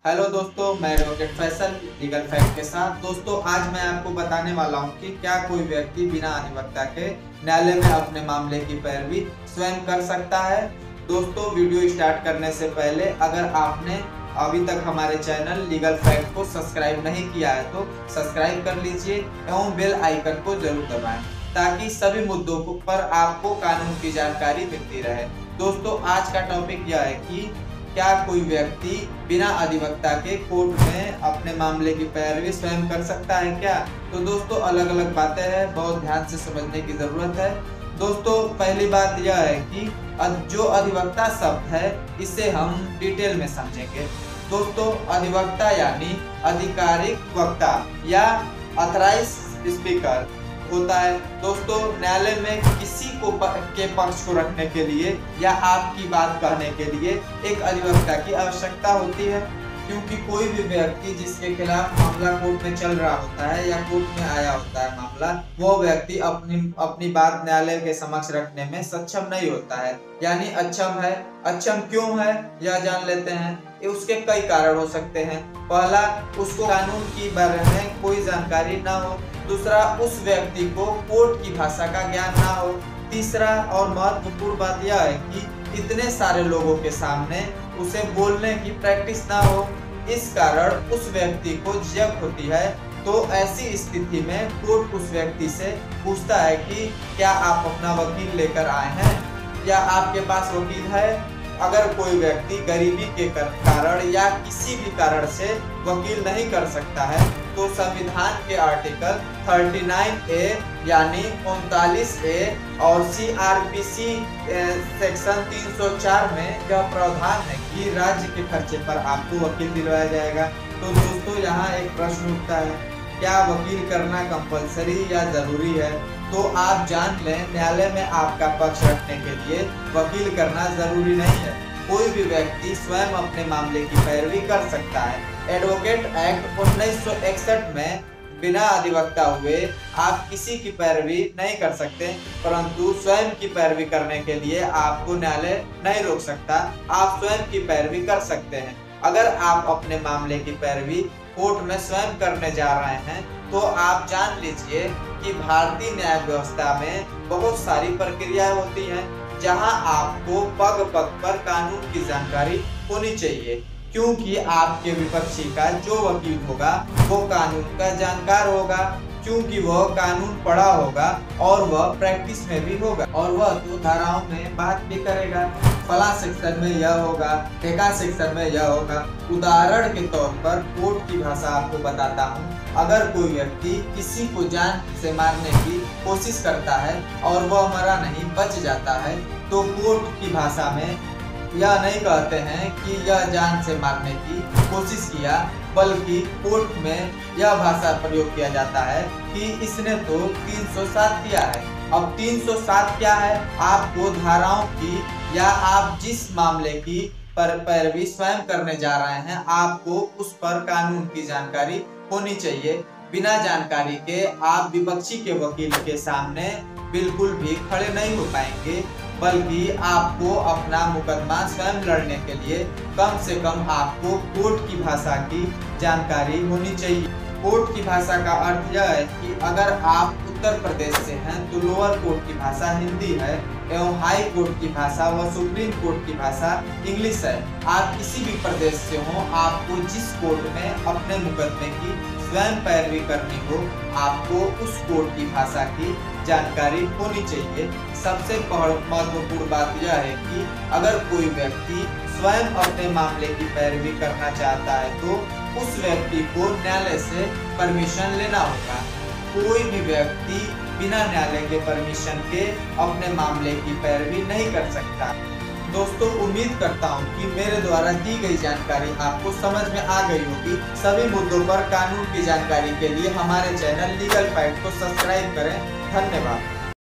Hello दोस्तों, मैं advocate Faisal legal fact के साथ। दोस्तों, आज मैं आपको बताने वाला हूं कि क्या कोई व्यक्ति बिना अधिवक्ता के न्यायालय में अपने मामले की पैरवी स्वयं कर सकता है। दोस्तों, वीडियो स्टार्ट करने से पहले अगर आपने अभी तक हमारे चैनल लीगल फैक्ट को सब्सक्राइब नहीं किया है तो सब्सक्राइब कर लीजिए एवं बेल आइकन को जरूर दबाएं ताकि सभी मुद्दों पर आपको कानून की जानकारी मिलती रहे। दोस्तों, आज का टॉपिक यह है कि क्या कोई व्यक्ति बिना अधिवक्ता के कोर्ट में अपने मामले की पैरवी स्वयं कर सकता है क्या। तो दोस्तों, अलग अलग बातें हैं, बहुत ध्यान से समझने की जरूरत है। दोस्तों, पहली बात यह है कि जो अधिवक्ता शब्द है इसे हम डिटेल में समझेंगे। दोस्तों, अधिवक्ता यानी आधिकारिक वक्ता या ऑथराइज स्पीकर होता है। दोस्तों, न्यायालय में किसी को के पक्ष को रखने के लिए या आपकी बात कहने के लिए एक अधिवक्ता की आवश्यकता होती है, क्योंकि कोई भी व्यक्ति जिसके खिलाफ मामला कोर्ट में चल रहा होता है या कोर्ट में आया होता है मामला, वो व्यक्ति अपनी बात न्यायालय के समक्ष रखने में सक्षम नहीं होता है, यानी अक्षम है। अक्षम क्यों है यह जान लेते हैं। उसके कई कारण हो सकते हैं। पहला, उसको कानून की बारे में कोई जानकारी ना हो। दूसरा, उस व्यक्ति को कोर्ट की भाषा का ज्ञान ना हो। तीसरा और महत्वपूर्ण बात यह है कि इतने सारे लोगों के सामने उसे बोलने की प्रैक्टिस ना हो। इस कारण उस व्यक्ति को झिझक होती है। तो ऐसी स्थिति में कोर्ट उस व्यक्ति से पूछता है कि क्या आप अपना वकील लेकर आए हैं या आपके पास वकील है। अगर कोई व्यक्ति गरीबी के कारण या किसी भी कारण से वकील नहीं कर सकता है तो संविधान के आर्टिकल 39A यानी 39A और CRPC सेक्शन 304 में यह प्रावधान है कि राज्य के खर्चे पर आपको वकील दिलवाया जाएगा। तो दोस्तों, यहाँ एक प्रश्न उठता है, क्या वकील करना कंपलसरी या जरूरी है। तो आप जान लें, न्यायालय में आपका पक्ष रखने के लिए वकील करना जरूरी नहीं है। कोई भी व्यक्ति स्वयं अपने मामले की पैरवी कर सकता है। एडवोकेट एक्ट 1961 में बिना अधिवक्ता हुए आप किसी की पैरवी नहीं कर सकते, परंतु स्वयं की पैरवी करने के लिए आपको न्यायालय नहीं रोक सकता। आप स्वयं की पैरवी कर सकते हैं। अगर आप अपने मामले की पैरवी कोर्ट में स्वयं करने जा रहे हैं तो आप जान लीजिए कि भारतीय न्याय व्यवस्था में बहुत सारी प्रक्रियाएं होती हैं, जहां आपको पग पग पर कानून की जानकारी होनी चाहिए, क्योंकि आपके विपक्षी का जो वकील होगा वो कानून का जानकार होगा, क्योंकि वह कानून पढ़ा होगा और वह प्रैक्टिस में भी होगा और वह तो धाराओं में बात भी करेगा। फला सेक्शन में यह होगा, ठेका सेक्शन में यह होगा। उदाहरण के तौर पर कोर्ट की भाषा आपको बताता हूँ। अगर कोई व्यक्ति किसी को जान से मारने की कोशिश करता है और वह मरा नहीं, बच जाता है, तो कोर्ट की भाषा में यह नहीं कहते हैं कि यह जान से मारने की कोशिश किया, बल्कि कोर्ट में यह भाषा प्रयोग किया जाता है कि इसने तो 307 किया है। अब 307 क्या है, आपको धाराओं की या आप जिस मामले की पैरवी स्वयं करने जा रहे हैं आपको उस पर कानून की जानकारी होनी चाहिए। बिना जानकारी के आप विपक्षी के वकील के सामने बिल्कुल भी खड़े नहीं हो पाएंगे, बल्कि आपको अपना मुकदमा स्वयं लड़ने के लिए कम से कम आपको कोर्ट की भाषा की जानकारी होनी चाहिए। कोर्ट की भाषा का अर्थ यह है कि अगर आप उत्तर प्रदेश से हैं तो लोअर कोर्ट की भाषा हिंदी है एवं हाई कोर्ट की भाषा व सुप्रीम कोर्ट की भाषा इंग्लिश है। आप किसी भी प्रदेश से हो, आपको जिस कोर्ट में अपने मुकदमे की स्वयं पैरवी करनी हो, आपको उस कोर्ट की भाषा की जानकारी होनी चाहिए। सबसे महत्वपूर्ण बात यह है कि अगर कोई व्यक्ति स्वयं अपने मामले की पैरवी करना चाहता है तो उस व्यक्ति को न्यायालय से परमिशन लेना होगा। कोई भी व्यक्ति बिना न्यायालय के परमिशन के अपने मामले की पैरवी नहीं कर सकता। दोस्तों, उम्मीद करता हूं कि मेरे द्वारा दी गई जानकारी आपको समझ में आ गई होगी। सभी मुद्दों पर कानून की जानकारी के लिए हमारे चैनल लीगल फैक्ट को सब्सक्राइब करें। धन्यवाद।